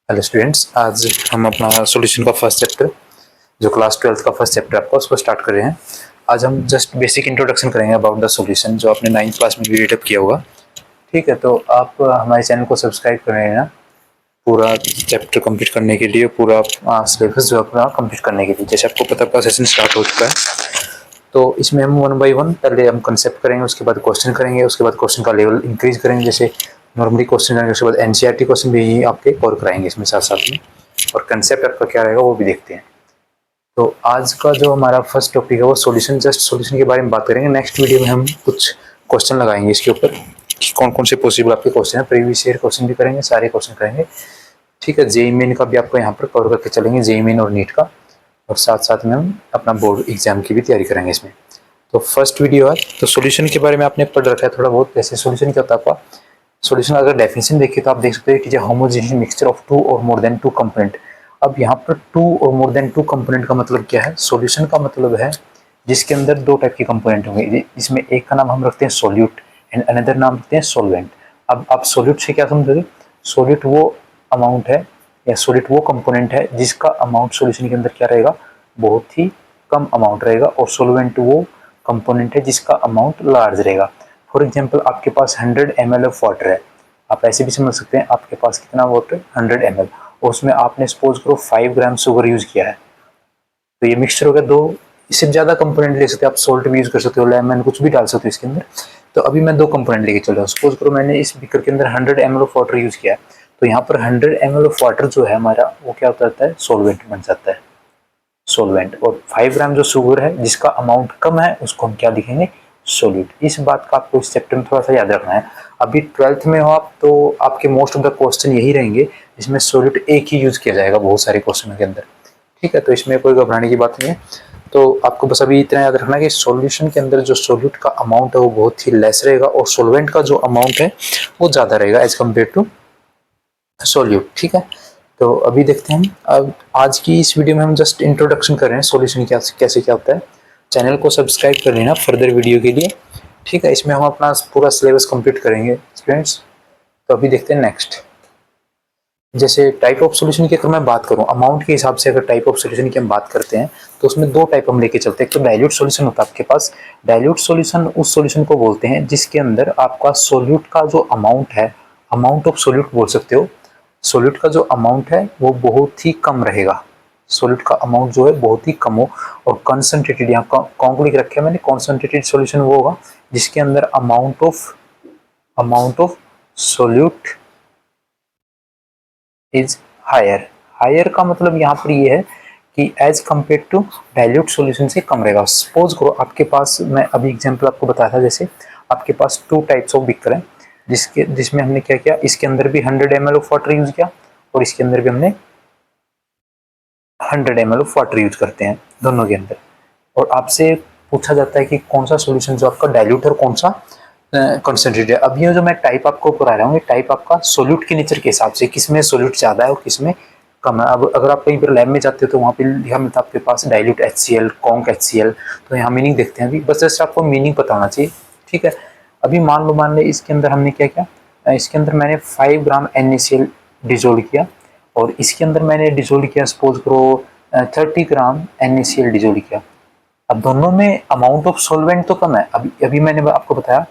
Hello students, आज हम अपना सॉल्यूशन का फर्स्ट चैप्टर जो क्लास 12th का फर्स्ट चैप्टर आपका उसको स्टार्ट कर रहे हैं। आज हम जस्ट बेसिक इंट्रोडक्शन करेंगे अबाउट द सॉल्यूशन जो आपने 9th क्लास में भी रीडअप किया होगा। ठीक है, तो आप हमारे चैनल को सब्सक्राइब कर रहे हैं ना पूरा चैप्टर कंप्लीट करने के लिए, पूरा सिलेबस जो अपना कंप्लीट करने के लिए। जैसे आपको पता आपका सेशन स्टार्ट हो चुका है, तो इसमें हम वन बाई वन पहले हम कंसेप्ट करेंगे, उसके बाद क्वेश्चन करेंगे, उसके बाद क्वेश्चन का लेवल इंक्रीज करेंगे। जैसे नॉर्मली क्वेश्चन करेंगे, उसके बाद एनसीईआरटी क्वेश्चन भी आपके कवर कराएंगे इसमें साथ साथ में, और कंसेप्ट आपका क्या रहेगा वो भी देखते हैं। तो आज का जो हमारा फर्स्ट टॉपिक है वो सॉल्यूशन, जस्ट सॉल्यूशन के बारे में बात करेंगे। नेक्स्ट वीडियो में हम कुछ क्वेश्चन लगाएंगे इसके ऊपर कि कौन कौन से पॉसिबल आपके क्वेश्चन है, प्रीवियस ईयर क्वेश्चन भी करेंगे, सारे क्वेश्चन करेंगे। ठीक है, जेईई मेन का भी आपको यहाँ पर कवर करके चलेंगे, जेईई मेन और नीट का, और साथ साथ में हम अपना बोर्ड एग्जाम की भी तैयारी करेंगे इसमें। तो फर्स्ट वीडियो है, तो सॉल्यूशन के बारे में आपने पढ़ रखा है थोड़ा बहुत। जैसे सॉल्यूशन क्या होता है आपका, सॉल्यूशन अगर डेफिनेशन देखिए तो आप देख सकते हैं कि होमोजेनियस मिक्सचर ऑफ टू और मोर देन टू कंपोनेंट। अब यहाँ पर टू और मोर देन टू कंपोनेंट का मतलब क्या है? सॉल्यूशन का मतलब है जिसके अंदर दो टाइप के कंपोनेंट होंगे। इसमें एक का नाम हम रखते हैं सॉल्यूट एंड अनदर नाम रखते हैं सॉल्वेंट। अब आप सॉल्यूट से क्या समझोगे? सॉल्यूट वो अमाउंट है या सॉल्यूट वो कंपोनेंट है जिसका अमाउंट सॉल्यूशन के अंदर क्या रहेगा? बहुत ही कम अमाउंट रहेगा। और सॉल्वेंट वो कंपोनेंट है जिसका अमाउंट लार्ज रहेगा। फॉर एग्जांपल आपके पास 100 ml ऑफ वाटर है, आप ऐसे भी समझ सकते हैं आपके पास कितना वाटर 100 ml, और उसमें आपने सपोज करो 5 ग्राम शुगर यूज किया है, तो ये मिक्सचर हो गया दो। इससे ज़्यादा कंपोनेंट ले सकते हैं आप, सॉल्ट भी यूज कर सकते हो, लेमन कुछ भी डाल सकते हो इसके अंदर। तो अभी मैं दो कंपोनेंट लेके चल रहा हूँ। सपोज करो मैंने इस बीकर के अंदर 100 ml ऑफ वाटर यूज किया है, तो यहाँ पर 100 ml ऑफ वाटर जो है हमारा वो क्या होता है? सॉल्वेंट बन जाता है, सॉल्वेंट। और 5 ग्राम जो शुगर है जिसका अमाउंट कम है उसको हम क्या लिखेंगे? सॉल्यूट। इस बात का आपको इस चैप्टर में थोड़ा सा याद रखना है। अभी 12th में हो आप तो आपके मोस्ट ऑफ द क्वेश्चन यही रहेंगे जिसमें सॉल्यूट एक ही यूज किया जाएगा बहुत सारे क्वेश्चनों के अंदर। ठीक है, तो इसमें कोई घबराने की बात नहीं है। तो आपको बस अभी इतना याद रखना है कि सॉल्यूशन के अंदर जो सॉल्यूट का अमाउंट है वो बहुत ही लेस रहेगा, और सॉल्वेंट का जो अमाउंट है वो ज़्यादा रहेगा एज कम्पेयर टू सॉल्यूट। ठीक है, तो अभी देखते हैं। अब आज की इस वीडियो में हम जस्ट इंट्रोडक्शन कर रहे हैं सॉल्यूशन क्या कैसे क्या होता है। चैनल को सब्सक्राइब कर लेना फर्दर वीडियो के लिए। ठीक है, इसमें हम अपना पूरा सिलेबस कंप्लीट करेंगे स्टूडेंट्स। तो अभी देखते हैं नेक्स्ट। जैसे टाइप ऑफ सॉल्यूशन की अगर मैं बात करूं, अमाउंट के हिसाब से अगर टाइप ऑफ सॉल्यूशन की हम बात करते हैं तो उसमें दो टाइप हम लेके चलते हैं। एक तो डाइल्यूट सॉल्यूशन होता है आपके पास। डाइल्यूट सॉल्यूशन उस सॉल्यूशन को बोलते हैं जिसके अंदर आपका सॉल्यूट का जो अमाउंट है, अमाउंट ऑफ सॉल्यूट बोल सकते हो, सॉल्यूट का जो अमाउंट है वो बहुत ही कम रहेगा। सॉल्यूट का अमाउंट जो है बहुत ही कम हो, और कंसंट्रेटेड, यहाँ कौन लिख रखे हैं मैंने, कंसंट्रेटेड सॉल्यूशन वो होगा जिसके अंदर amount of solute is higher. Higher का मतलब यहाँ पर ये है कि as compare to dilute solution से कम रहेगा। सपोज करो आपके पास, मैं अभी एग्जांपल आपको बताया था, जैसे आपके पास टू टाइप्स ऑफ बीकर हैं जिसमें हमने क्या किया, इसके अंदर भी 100 ml ऑफ वाटर यूज किया और इसके अंदर भी हमने 100 ml ऑफ वाटर यूज करते हैं दोनों के अंदर। और आपसे पूछा जाता है कि कौन सा सॉल्यूशन जो आपका डाइल्यूट है और कौन सा कंसंट्रेटेड है। अब ये जो मैं टाइप आपको करा रहा हूँ ये टाइप आपका सोल्यूट के नेचर के हिसाब से, किसमें सोल्यूट ज़्यादा है और किसमें कम है। अब अगर आप कहीं पर लैब में जाते हो तो वहाँ पे लिखा मिलता है आपके पास डाइल्यूट HCl, कॉन्क HCl। तो यहाँ मीनिंग देखते हैं अभी, बस जैसे आपको मीनिंग पता होना चाहिए। ठीक है, अभी मान ले इसके अंदर हमने क्या किया, इसके अंदर मैंने 5 ग्राम NaCl डिजोल्व किया, और इसके अंदर मैंने डिजोल्व किया सपोज करो 30 ग्राम NaCl डिजोल्व किया। अब दोनों में अमाउंट ऑफ सॉल्वेंट तो कम है। अभी अभी मैंने आपको बताया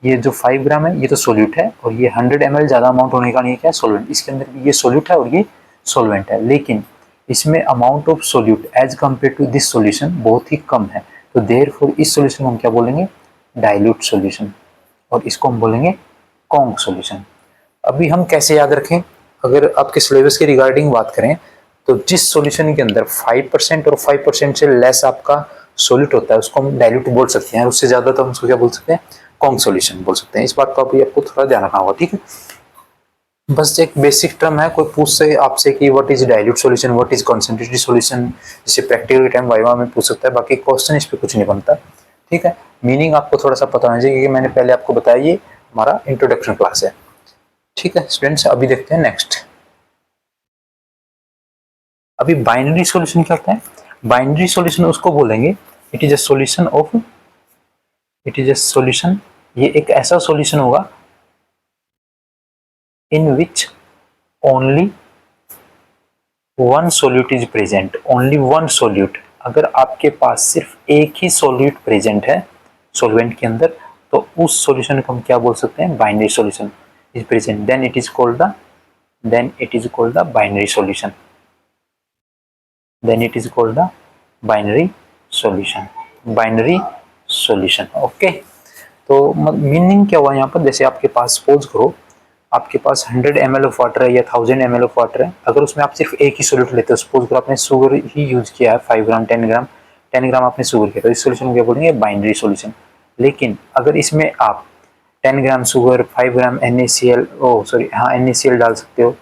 ये जो 5 ग्राम है ये तो सोल्यूट है, और ये 100 ml ज़्यादा अमाउंट होने का नहीं क्या है, सोल्वेंट। इसके अंदर भी ये सोल्यूट है और ये सोल्वेंट है, लेकिन इसमें amount of solute as compare to this solution बहुत ही कम है। तो देयरफॉर इस सॉल्यूशन को हम क्या बोलेंगे? डाइल्यूट सॉल्यूशन, और इसको हम बोलेंगे कॉन्क सॉल्यूशन। अभी हम कैसे याद रखें, अगर आपके सिलेबस के रिगार्डिंग बात करें तो जिस सॉल्यूशन के अंदर 5% और 5% से लेस आपका सोल्यूट होता है उसको हम डाइल्यूट बोल सकते हैं, उससे ज़्यादा तो हम उसको क्या बोल सकते हैं? कॉन्क सॉल्यूशन बोल सकते हैं। इस बात का भी आपको थोड़ा ध्यान रखना होगा। ठीक है, बस एक बेसिक टर्म है, कोई पूछ से आपसे कि what is dilute solution, what is concentrated solution, जैसे प्रैक्टिकल टाइम वाइवा में पूछ सकता है, बाकी क्वेश्चन इस पे कुछ नहीं बनता। ठीक है, मीनिंग आपको थोड़ा सा पता होना चाहिए क्योंकि मैंने पहले आपको बताया ये हमारा इंट्रोडक्शन क्लास है। ठीक है स्टूडेंट्स, अभी देखते हैं नेक्स्ट। अभी बाइनरी सॉल्यूशन क्या होता है? बाइनरी सॉल्यूशन उसको बोलेंगे it is a solution of, it is a solution, ये एक ऐसा सॉल्यूशन होगा in which only one solute is present, only one solute, अगर आपके पास सिर्फ एक ही सोल्यूट प्रेजेंट है सॉल्वेंट के अंदर, तो उस सॉल्यूशन को हम क्या बोल सकते हैं, binary solution is present, then it is called the binary solution, then it is called the binary solution okay. तो मीनिंग क्या हुआ यहाँ पर, जैसे आपके पास सपोज करो आपके पास 100 ml ऑफ वाटर है या 1000 ml ऑफ वाटर है, अगर उसमें आप सिर्फ एक ही सोल्यूट लेते हो, सपोज करो आपने शुगर ही यूज किया है 5 ग्राम 10 ग्राम आपने शुगर किया, तो इस सोल्यूशन को क्या बोलेंगे, बाइनरी सोल्यूशन। लेकिन अगर इसमें आप 10 ग्राम शुगर 5 ग्राम NaCl डाल सकते हो,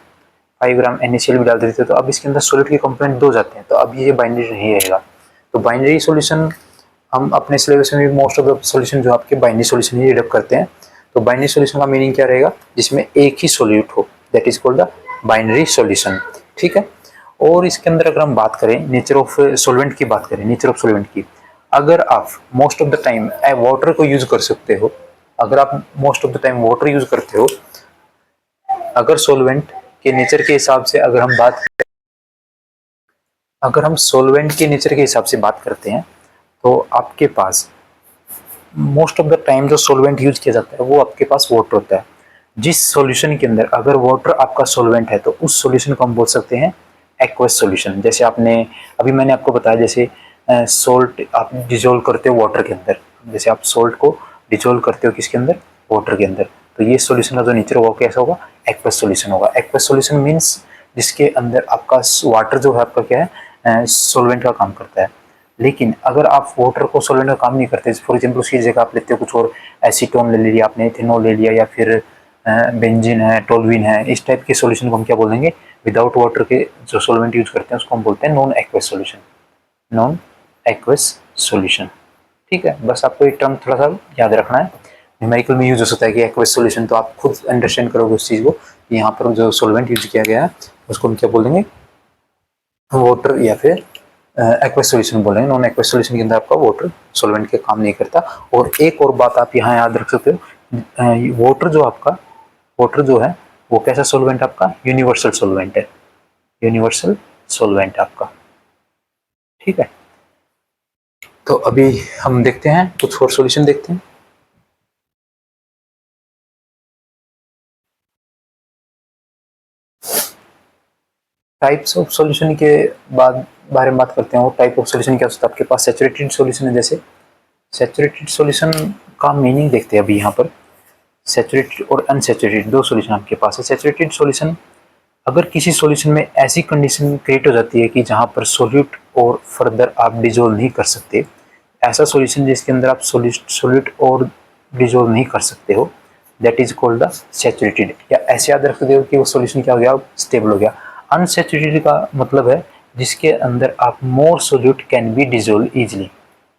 5 ग्राम NaCl भी डाल देते हो, तो अब इसके अंदर सोल्यूट के कंपोनेंट दो जाते हैं, तो अब ये बाइनरी नहीं रहेगा। तो बाइनरी सॉल्यूशन हम अपने सिलेबस में भी मोस्ट ऑफ द सॉल्यूशन जो आपके बाइनरी सॉल्यूशन ही डिडक्ट करते हैं। तो बाइनरी सॉल्यूशन का मीनिंग क्या रहेगा, जिसमें एक ही सोल्यूट हो, that is called the binary solution, ठीक है। और इसके अंदर अगर हम बात करें नेचर ऑफ सॉल्वेंट की बात करें, नेचर ऑफ सॉल्वेंट की, अगर आप most of the time water को यूज कर सकते हो, अगर आप most of the time water use करते हो, अगर सॉल्वेंट के नेचर के हिसाब से अगर हम सॉल्वेंट के नेचर के हिसाब से बात करते हैं, तो आपके पास मोस्ट ऑफ द टाइम जो सॉल्वेंट यूज किया जाता है वो आपके पास वाटर होता है। जिस सॉल्यूशन के अंदर अगर वाटर आपका सॉल्वेंट है, तो उस सॉल्यूशन को हम बोल सकते हैं एक्वस सॉल्यूशन। जैसे अभी मैंने आपको बताया, जैसे सोल्ट आप डिजोल्व करते हो वाटर के अंदर, जैसे आप सोल्ट को डिजोल्व करते हो किसके अंदर, वाटर के अंदर, तो ये सॉल्यूशन का जो नेचर होगा कैसा होगा, एक्वस सॉल्यूशन होगा। एक्वस सॉल्यूशन मीन्स जिसके अंदर आपका वाटर जो है आपका क्या है, सॉल्वेंट का काम करता है। लेकिन अगर आप वाटर को सॉल्वेंट का काम नहीं करते, फॉर एग्जाम्पल उसकी जगह आप लेते हो कुछ और, एसीटोन ले लिया आपने, इथेनॉल ले लिया, या फिर बेंजीन है, टोल्यूइन है, इस टाइप के सॉल्यूशन को हम क्या बोलेंगे, विदाउट वाटर के जो सॉल्वेंट यूज करते हैं उसको हम बोलते हैं non aqueous solution, non aqueous solution, ठीक है। बस आपको एक टर्म थोड़ा सा याद रखना है, न्यूमेरिकल में यूज हो सकता है कि एक्वस सॉल्यूशन, तो आप खुद अंडरस्टैंड करोगे उस चीज़ को, यहाँ पर जो सॉल्वेंट यूज किया गया है उसको हम क्या बोलेंगे, वाटर या फिर एक्वस सॉल्यूशन बोलेंगे। नॉन एक्वस सॉल्यूशन के अंदर आपका वाटर सॉल्वेंट के काम नहीं करता। और एक और बात आप यहाँ याद रख सकते हो, वाटर जो है वो कैसा सॉल्वेंट आपका, यूनिवर्सल सॉल्वेंट है, यूनिवर्सल सॉल्वेंट आपका, ठीक है। तो अभी हम देखते हैं कुछ और सॉल्यूशन देखते हैं। टाइप्स ऑफ सॉल्यूशन के बारे में बात करते हैं। और टाइप ऑफ सॉल्यूशन क्या होता है, आपके पास सैचुरेटेड सॉल्यूशन है, जैसे सैचुरेटेड सॉल्यूशन का मीनिंग देखते हैं अभी यहाँ पर। सैचुरेटेड और अनसैचुरेटेड दो सॉल्यूशन आपके पास है। सैचुरेटेड सॉल्यूशन, अगर किसी सॉल्यूशन में ऐसी कंडीशन क्रिएट हो जाती है कि जहाँ पर सॉल्यूट और फर्दर आप डिजोल्व नहीं कर सकते, ऐसा सॉल्यूशन जिसके अंदर आप सॉल्यूट और डिजोल्व नहीं कर सकते हो, that is called the saturated. या ऐसे याद रख सकते हो कि वो सॉल्यूशन क्या हो गया, स्टेबल हो गया। अनसैचुरेटेड का मतलब है जिसके अंदर आप मोर solute can be dissolve easily,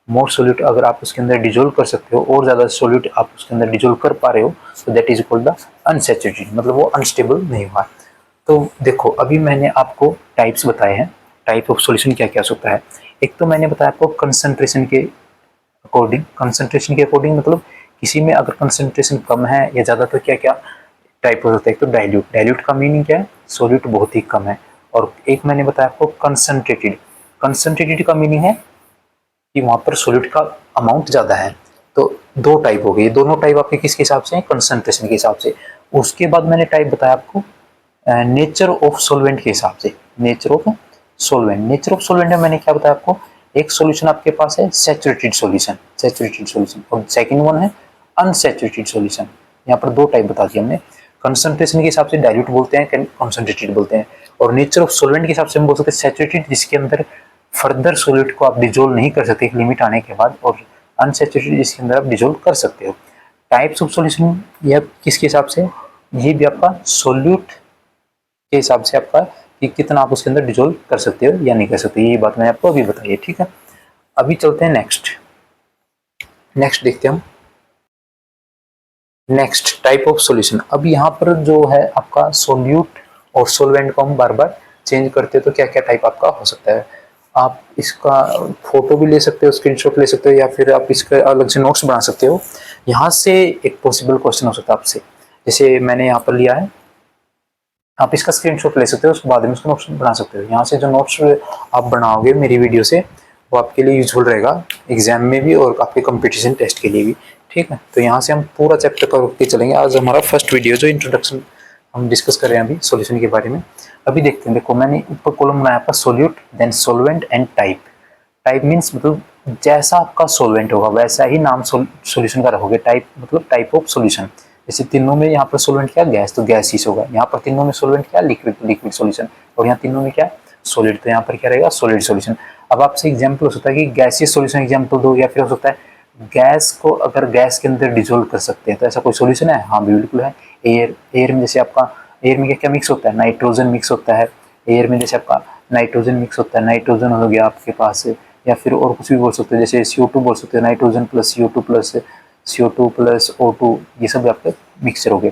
more solute अगर आप उसके अंदर डिजोल्व कर सकते हो और ज़्यादा सोल्यूट आप उसके अंदर डिजोल्व कर पा रहे हो, तो that is called the unsaturated, मतलब वो अनस्टेबल नहीं हुआ। तो देखो अभी मैंने आपको टाइप्स बताए हैं, टाइप ऑफ सॉल्यूशन क्या क्या होता है। एक तो मैंने बताया आपको कंसंट्रेशन के अकॉर्डिंग, कंसंट्रेशन के अकॉर्डिंग मतलब किसी में अगर कंसंट्रेशन कम है या ज़्यादा, तो क्या क्या टाइप होता है। एक तो डाइल्यूट, डाइल्यूट का मीनिंग क्या है, सोल्यूट बहुत ही कम है। और एक मैंने बताया आपको कंसंट्रेटेड, कंसंट्रेटेड का मीनिंग है कि वहाँ पर सोल्यूट का अमाउंट ज़्यादा है। तो दो टाइप हो गए, दोनों टाइप आपके किसके हिसाब से, कंसंट्रेशन के हिसाब से। उसके बाद मैंने टाइप बताया आपको नेचर ऑफ सॉल्वेंट के हिसाब से, nature of solvent. Nature of solvent में मैंने क्या बताया आपको, एक सॉल्यूशन आपके पास है सैचुरेटेड सॉल्यूशन, सैचुरेटेड सॉल्यूशन, और सेकंड वन है अनसैचुरेटेड सॉल्यूशन। यहाँ पर दो टाइप बता दिए हमने। कंसंट्रेशन के हिसाब से डाइल्यूट बोलते हैं, कंसंट्रेटेड बोलते हैं। और नेचर ऑफ सॉल्वेंट के हिसाब से हम बोल सकते हैं सैचुरेटेड, जिसके अंदर फर्दर सॉल्यूट को आप डिजोल्व नहीं कर सकते एक लिमिट आने के बाद, और अनसैचुरेटेड जिसके अंदर आप डिजोल्व कर सकते हो। टाइप्स ऑफ सॉल्यूशन यह किसके हिसाब से, ये भी आपका सॉल्यूट के हिसाब से आपका कि कितना आप उसके अंदर डिजोल्व कर सकते हो या नहीं कर सकते, ये बात मैंने आपको अभी बताई है, ठीक है। अभी चलते हैं नेक्स्ट देखते हैं हम नेक्स्ट टाइप ऑफ सॉल्यूशन। अब यहाँ पर जो है आपका सोल्यूट और सॉल्वेंट को हम बार बार चेंज करते हैं, तो क्या क्या टाइप आपका हो सकता है। आप इसका फोटो भी ले सकते हो, स्क्रीनशॉट ले सकते हो, या फिर आप इसका अलग से नोट्स बना सकते हो। यहाँ से एक पॉसिबल क्वेश्चन हो सकता है आपसे, जैसे मैंने यहाँ पर लिया है आप इसका स्क्रीनशॉट ले सकते हो, उसके बाद में उसको नोट्स बना सकते हो। यहाँ से जो नोट्स आप बनाओगे मेरी वीडियो से वो आपके लिए यूजफुल रहेगा एग्जाम में भी और आपके कंपटीशन टेस्ट के लिए भी, ठीक है। तो यहाँ से हम पूरा चैप्टर करके चलेंगे। आज हमारा फर्स्ट वीडियो जो इंट्रोडक्शन हम डिस्कस कर रहे हैं अभी सॉल्यूशन के बारे में। अभी देखते हैं, देखो मैंने ऊपर कॉलम बनाया आपका solute, then solvent and type. Type means मतलब जैसा आपका सॉल्वेंट होगा वैसा ही नाम सॉल्यूशन का रखोगे। टाइप मतलब टाइप ऑफ सॉल्यूशन। जैसे तीनों में यहाँ पर सॉल्वेंट क्या, गैस, तो गैसियस होगा। यहाँ पर तीनों में सॉल्वेंट क्या, लिक्विड, तो लिक्विड सॉल्यूशन। और यहाँ तीनों में क्या, सॉलिड, तो यहाँ पर क्या रहेगा, सॉलिड सॉल्यूशन। अब आपसे एग्जांपल हो सकता है कि गैसियस सॉल्यूशन एग्जांपल दो, या फिर हो सकता है गैस को अगर गैस के अंदर डिजोल्व कर सकते हैं तो ऐसा कोई सॉल्यूशन है? हाँ बिल्कुल है। एयर में जैसे आपका एयर में क्या क्या मिक्स होता है, नाइट्रोजन मिक्स होता है। एयर में जैसे आपका नाइट्रोजन मिक्स होता है, नाइट्रोजन हो गया आपके पास, या फिर और कुछ भी बोल सकते हो, जैसे CO2 बोल सकते हो, nitrogen plus CO2 plus CO2 plus O2, ये सब आपके मिक्सचर हो गए।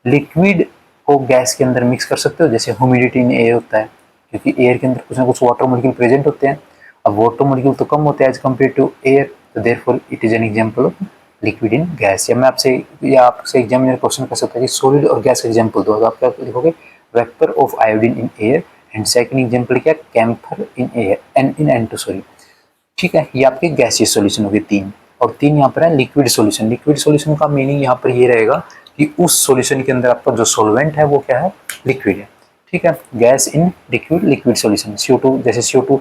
लिक्विड को गैस के अंदर मिक्स कर सकते हो, जैसे ह्यूमिडिटी इन एयर होता है, क्योंकि एयर के अंदर कुछ ना कुछ वाटर मॉलिक्यूल प्रेजेंट होते हैं। अब वाटर मॉलिक्यूल तो कम होते हैं एज कम्पेयर टू एयर, तो therefore it is an example of liquid in gas. या आपसे एग्जामिनर क्वेश्चन कर सकता है कि सॉलिड और गैस एग्जांपल दो, तो आप क्या लिखोगे, vapour of iodine in air, and second example क्या, camphor in air and in N2 sorry, ठीक है। ये आपके गैसियस सॉल्यूशन हो गए तीन, और तीन यहाँ पर है लिक्विड सॉल्यूशन। लिक्विड सॉल्यूशन का मीनिंग यहाँ पर ये रहेगा कि उस सॉल्यूशन के अंदर आपका जो सॉल्वेंट है वो क्या है, लिक्विड है, ठीक है। Gas in liquid, liquid solution. CO2 जैसे CO2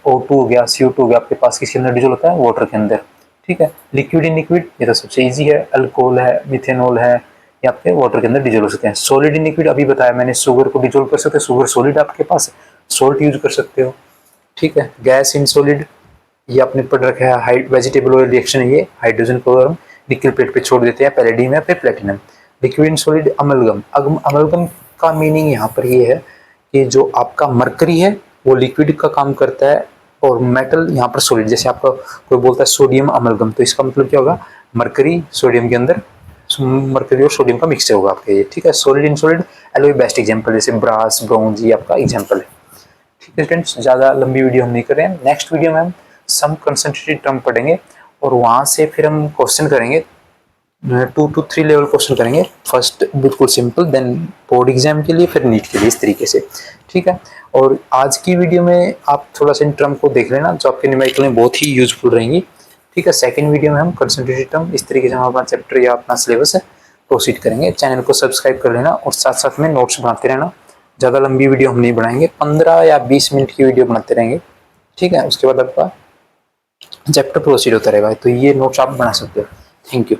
O2 हो गया, CO2 हो गया, आपके पास किसके अंदर डिजोल्व होता है, वाटर के अंदर, ठीक है। लिक्विड इन लिक्विड ये तो सबसे इजी है, अल्कोहल है, मिथेनॉल है, ये आपके वाटर के अंदर डिजोल्व हो सकते हैं। सॉलिड इन लिक्विड अभी बताया मैंने, शुगर को डिजोल्व कर सकते हैं, शुगर सॉलिड आपके पास, सॉल्ट यूज कर सकते हो, ठीक है। गैस इन सॉलिड ये आपने पढ़ रखा है, वेजिटेबल ऑयल रिएक्शन है, ये हाइड्रोजन को हम निकल प्लेट पे छोड़ देते हैं, पैलेडियम या फिर platinum. Liquid in solid amalgam. Amalgam का मीनिंग यहाँ पर ये है कि जो आपका मरकरी है वो लिक्विड का काम करता है और मेटल यहाँ पर सॉलिड। जैसे आपका कोई बोलता है सोडियम अमलगम, तो इसका मतलब क्या होगा, मरकरी सोडियम के अंदर मरकरी और सोडियम का मिक्सचर होगा आपके, ठीक है। Solid in solid alloy best example, जैसे ब्रास, ब्रॉन्ज, ये आपका एग्जांपल है, ठीक है फ्रेंड्स। ज़्यादा लंबी वीडियो हम नहीं कर रहे हैं। नेक्स्ट वीडियो में हम सम कंसंट्रेटेड टर्म पढ़ेंगे और वहाँ से फिर हम क्वेश्चन करेंगे, 2 to 3 लेवल क्वेश्चन करेंगे। फर्स्ट बिल्कुल सिंपल, देन बोर्ड एग्जाम के लिए, फिर नीट के लिए, इस तरीके से, ठीक है। और आज की वीडियो में आप थोड़ा सा इन टर्म को देख लेना जो आपके न्यूमेरिकल में बहुत ही यूजफुल रहेंगी, ठीक है। सेकंड वीडियो में हम कंसंट्रेटेड टर्म इस तरीके से हम अपना चैप्टर या अपना सिलेबस है प्रोसीड करेंगे। चैनल को सब्सक्राइब कर लेना और साथ साथ में नोट्स बनाते रहना। ज़्यादा लंबी वीडियो हम नहीं बनाएंगे, 15 या 20 मिनट की वीडियो बनाते रहेंगे, ठीक है। उसके बाद आपका चैप्टर प्रोसीड होता रहेगा, तो ये नोट्स आप बना सकते हो। Thank you.